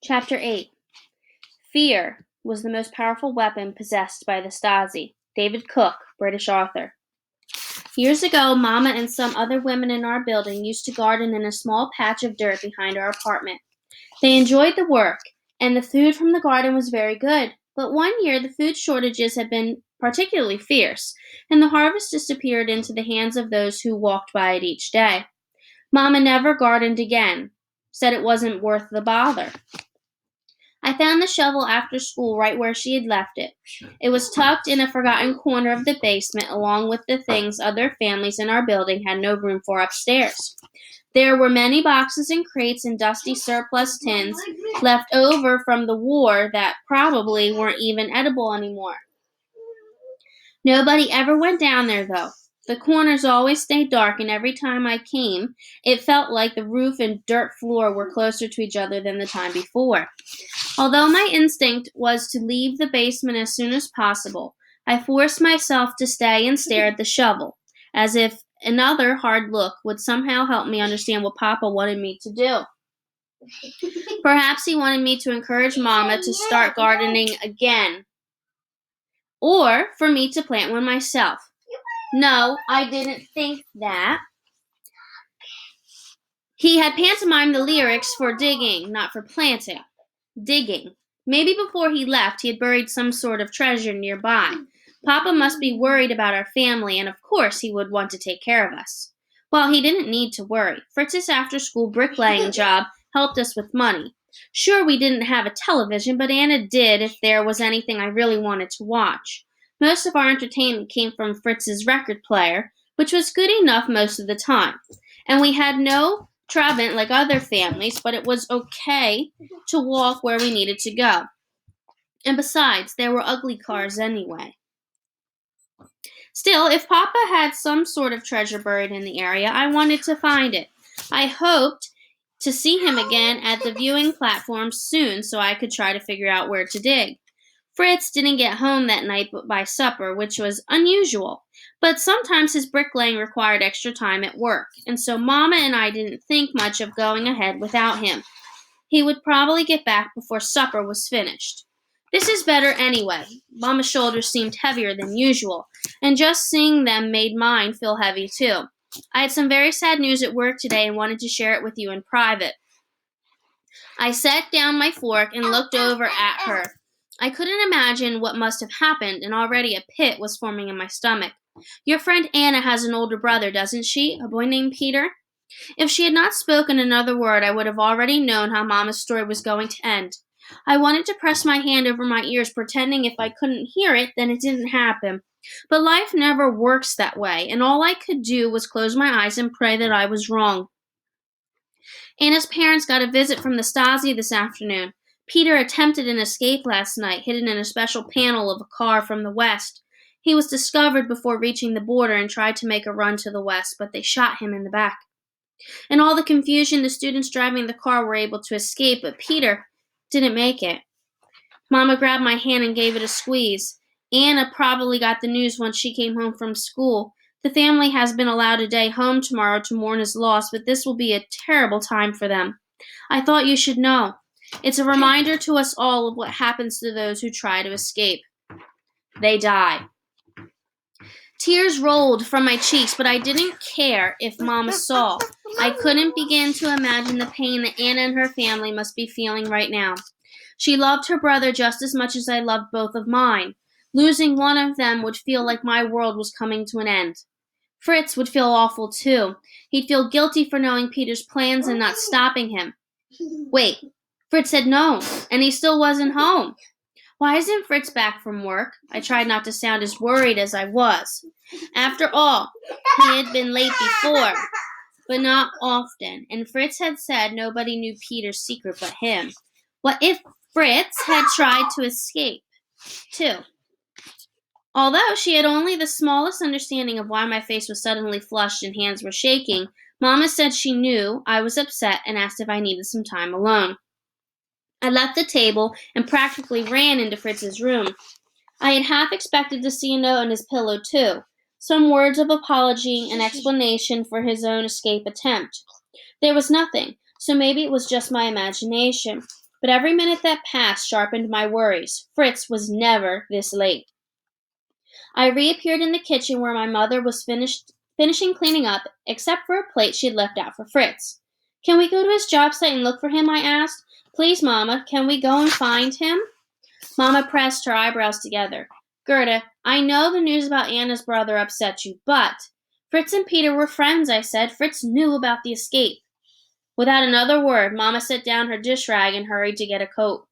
Chapter 8. Fear was the most powerful weapon possessed by the Stasi. David Cook, British author. Years ago, Mama and some other women in our building used to garden in a small patch of dirt behind our apartment. They enjoyed the work, and the food from the garden was very good. But one year, the food shortages had been particularly fierce, and the harvest disappeared into the hands of those who walked by it each day. Mama never gardened again, said it wasn't worth the bother. I found the shovel after school right where she had left it. It was tucked in a forgotten corner of the basement, along with the things other families in our building had no room for upstairs. There were many boxes and crates and dusty surplus tins left over from the war that probably weren't even edible anymore. Nobody ever went down there, though. The corners always stayed dark, and every time I came, it felt like the roof and dirt floor were closer to each other than the time before. Although my instinct was to leave the basement as soon as possible, I forced myself to stay and stare at the shovel, as if another hard look would somehow help me understand what Papa wanted me to do. Perhaps he wanted me to encourage Mama to start gardening again, or for me to plant one myself. No, I didn't think that. He had pantomimed the lyrics for digging, not for planting. Digging. Maybe before he left, he had buried some sort of treasure nearby. Papa must be worried about our family, and of course he would want to take care of us. Well, he didn't need to worry. Fritz's after-school bricklaying job helped us with money. Sure, we didn't have a television, but Anna did if there was anything I really wanted to watch. Most of our entertainment came from Fritz's record player, which was good enough most of the time. And we had no Trabant like other families, but it was okay to walk where we needed to go. And besides, there were ugly cars anyway. Still, if Papa had some sort of treasure buried in the area, I wanted to find it. I hoped to see him again at the viewing platform soon so I could try to figure out where to dig. Fritz didn't get home that night by supper, which was unusual. But sometimes his bricklaying required extra time at work, and so Mama and I didn't think much of going ahead without him. He would probably get back before supper was finished. This is better anyway. Mama's shoulders seemed heavier than usual, and just seeing them made mine feel heavy too. I had some very sad news at work today and wanted to share it with you in private. I set down my fork and looked over at her. I couldn't imagine what must have happened, and already a pit was forming in my stomach. Your friend Anna has an older brother, doesn't she? A boy named Peter? If she had not spoken another word, I would have already known how Mama's story was going to end. I wanted to press my hand over my ears, pretending if I couldn't hear it, then it didn't happen. But life never works that way, and all I could do was close my eyes and pray that I was wrong. Anna's parents got a visit from the Stasi this afternoon. Peter attempted an escape last night, hidden in a special panel of a car from the west. He was discovered before reaching the border and tried to make a run to the west, but they shot him in the back. In all the confusion, the students driving the car were able to escape, but Peter didn't make it. Mama grabbed my hand and gave it a squeeze. Anna probably got the news once she came home from school. The family has been allowed a day home tomorrow to mourn his loss, but this will be a terrible time for them. I thought you should know. It's a reminder to us all of what happens to those who try to escape. They die. Tears rolled from my cheeks, but I didn't care if Mama saw. I couldn't begin to imagine the pain that Anna and her family must be feeling right now. She loved her brother just as much as I loved both of mine. Losing one of them would feel like my world was coming to an end. Fritz would feel awful too. He'd feel guilty for knowing Peter's plans and not stopping him. Wait, Fritz said no, and he still wasn't home. Why isn't Fritz back from work? I tried not to sound as worried as I was. After all, he had been late before, but not often, and Fritz had said nobody knew Peter's secret but him. What if Fritz had tried to escape, too? Although she had only the smallest understanding of why my face was suddenly flushed and hands were shaking, Mama said she knew I was upset and asked if I needed some time alone. I left the table and practically ran into Fritz's room. I had half expected to see a note on his pillow, too. Some words of apology and explanation for his own escape attempt. There was nothing, so maybe it was just my imagination. But every minute that passed sharpened my worries. Fritz was never this late. I reappeared in the kitchen where my mother was finishing cleaning up, except for a plate she had left out for Fritz. Can we go to his job site and look for him? I asked. Please, Mama, can we go and find him? Mama pressed her eyebrows together. Gerda, I know the news about Anna's brother upset you, but Fritz and Peter were friends, I said. Fritz knew about the escape. Without another word, Mama set down her dish rag and hurried to get a coat.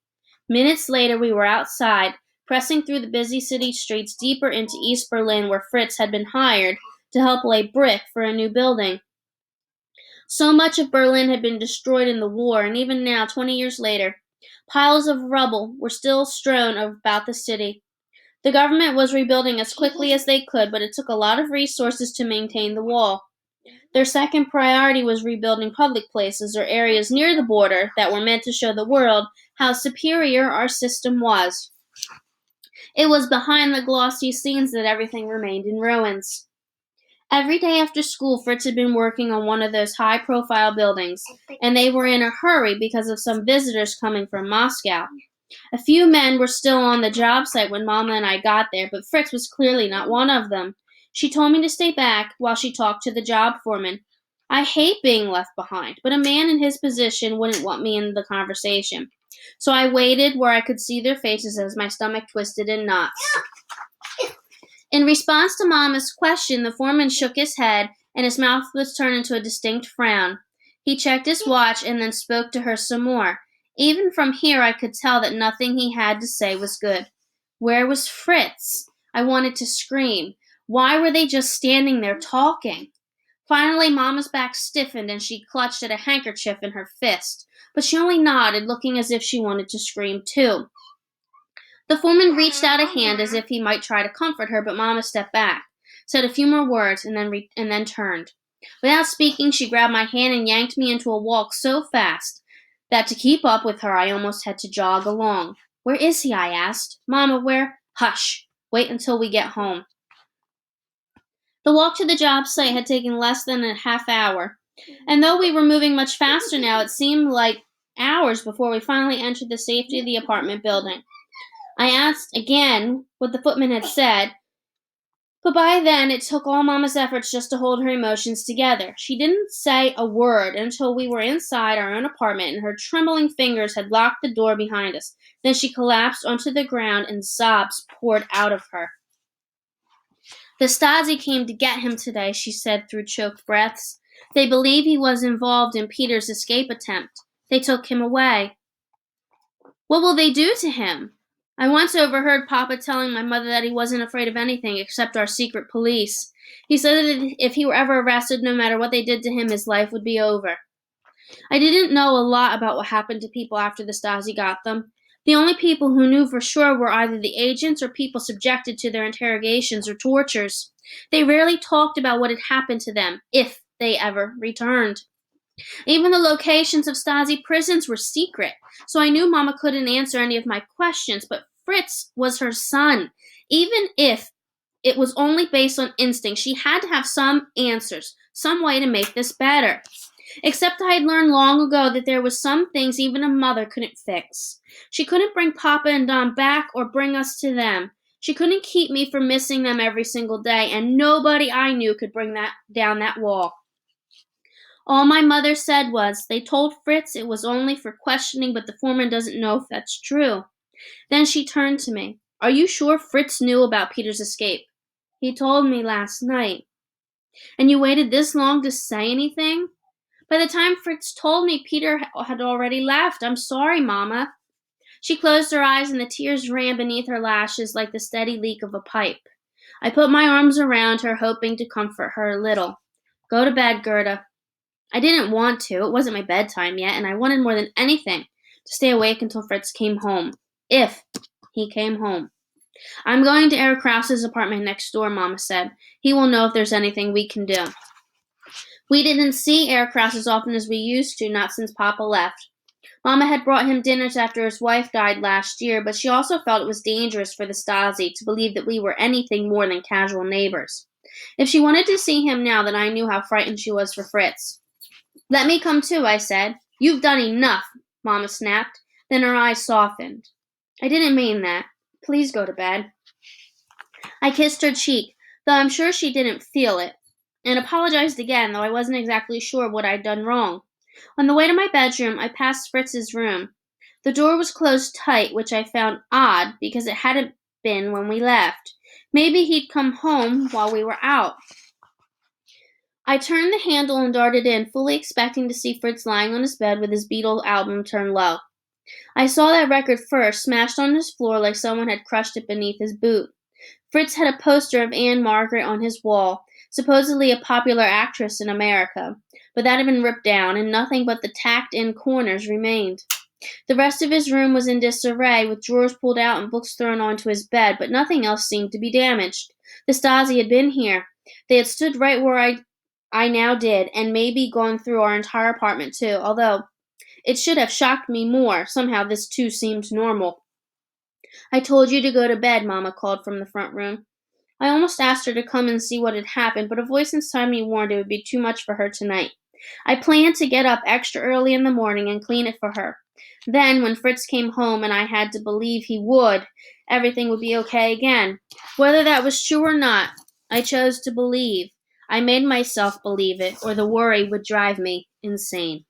Minutes later, we were outside, pressing through the busy city streets deeper into East Berlin, where Fritz had been hired to help lay brick for a new building. So much of Berlin had been destroyed in the war, and even now, 20 years later, piles of rubble were still strewn about the city. The government was rebuilding as quickly as they could, but it took a lot of resources to maintain the wall. Their second priority was rebuilding public places or areas near the border that were meant to show the world how superior our system was. It was behind the glossy scenes that everything remained in ruins. Every day after school, Fritz had been working on one of those high-profile buildings, and they were in a hurry because of some visitors coming from Moscow. A few men were still on the job site when Mama and I got there, but Fritz was clearly not one of them. She told me to stay back while she talked to the job foreman. I hate being left behind, but a man in his position wouldn't want me in the conversation. So I waited where I could see their faces as my stomach twisted in knots. In response to Mama's question, the foreman shook his head, and his mouth was turned into a distinct frown. He checked his watch and then spoke to her some more. Even from here, I could tell that nothing he had to say was good. Where was Fritz? I wanted to scream. Why were they just standing there talking? Finally, Mama's back stiffened and she clutched at a handkerchief in her fist, but she only nodded, looking as if she wanted to scream too. The foreman reached out a hand as if he might try to comfort her, but Mama stepped back, said a few more words, and then turned. Without speaking, she grabbed my hand and yanked me into a walk so fast that to keep up with her, I almost had to jog along. Where is he? I asked. Mama, where? Hush. Wait until we get home. The walk to the job site had taken less than a half hour, and though we were moving much faster now, it seemed like hours before we finally entered the safety of the apartment building. I asked again what the footman had said, but by then it took all Mama's efforts just to hold her emotions together. She didn't say a word until we were inside our own apartment and her trembling fingers had locked the door behind us. Then she collapsed onto the ground and sobs poured out of her. The Stasi came to get him today, she said through choked breaths. They believe he was involved in Peter's escape attempt. They took him away. What will they do to him? I once overheard Papa telling my mother that he wasn't afraid of anything except our secret police. He said that if he were ever arrested, no matter what they did to him, his life would be over. I didn't know a lot about what happened to people after the Stasi got them. The only people who knew for sure were either the agents or people subjected to their interrogations or tortures. They rarely talked about what had happened to them, if they ever returned. Even the locations of Stasi prisons were secret, so I knew Mama couldn't answer any of my questions, but Fritz was her son. Even if it was only based on instinct, she had to have some answers, some way to make this better. Except I had learned long ago that there was some things even a mother couldn't fix. She couldn't bring Papa and Don back or bring us to them. She couldn't keep me from missing them every single day, and nobody I knew could bring down that wall. All my mother said was, they told Fritz it was only for questioning, but the foreman doesn't know if that's true. Then she turned to me. Are you sure Fritz knew about Peter's escape? He told me last night. And you waited this long to say anything? By the time Fritz told me, Peter had already left. I'm sorry, Mama. She closed her eyes and the tears ran beneath her lashes like the steady leak of a pipe. I put my arms around her, hoping to comfort her a little. Go to bed, Gerda. I didn't want to. It wasn't my bedtime yet, and I wanted more than anything to stay awake until Fritz came home. If he came home. I'm going to Eric Krause's apartment next door, Mama said. He will know if there's anything we can do. We didn't see Eric Krause as often as we used to, not since Papa left. Mama had brought him dinners after his wife died last year, but she also felt it was dangerous for the Stasi to believe that we were anything more than casual neighbors. If she wanted to see him now, then I knew how frightened she was for Fritz. Let me come too, I said. You've done enough, Mama snapped. Then her eyes softened. I didn't mean that. Please go to bed. I kissed her cheek, though I'm sure she didn't feel it, and apologized again, though I wasn't exactly sure what I'd done wrong. On the way to my bedroom, I passed Fritz's room. The door was closed tight, which I found odd because it hadn't been when we left. Maybe he'd come home while we were out. I turned the handle and darted in, fully expecting to see Fritz lying on his bed with his Beatles album turned low. I saw that record first, smashed on his floor like someone had crushed it beneath his boot. Fritz had a poster of Anne Margaret on his wall, supposedly a popular actress in America, but that had been ripped down, and nothing but the tacked-in corners remained. The rest of his room was in disarray, with drawers pulled out and books thrown onto his bed, but nothing else seemed to be damaged. The Stasi had been here. They had stood right where I now did, and maybe gone through our entire apartment too, although it should have shocked me more. Somehow this too seemed normal. I told you to go to bed, Mama called from the front room. I almost asked her to come and see what had happened, but a voice inside me warned it would be too much for her tonight. I planned to get up extra early in the morning and clean it for her. Then, when Fritz came home, and I had to believe he would, everything would be okay again. Whether that was true or not, I chose to believe. I made myself believe it, or the worry would drive me insane.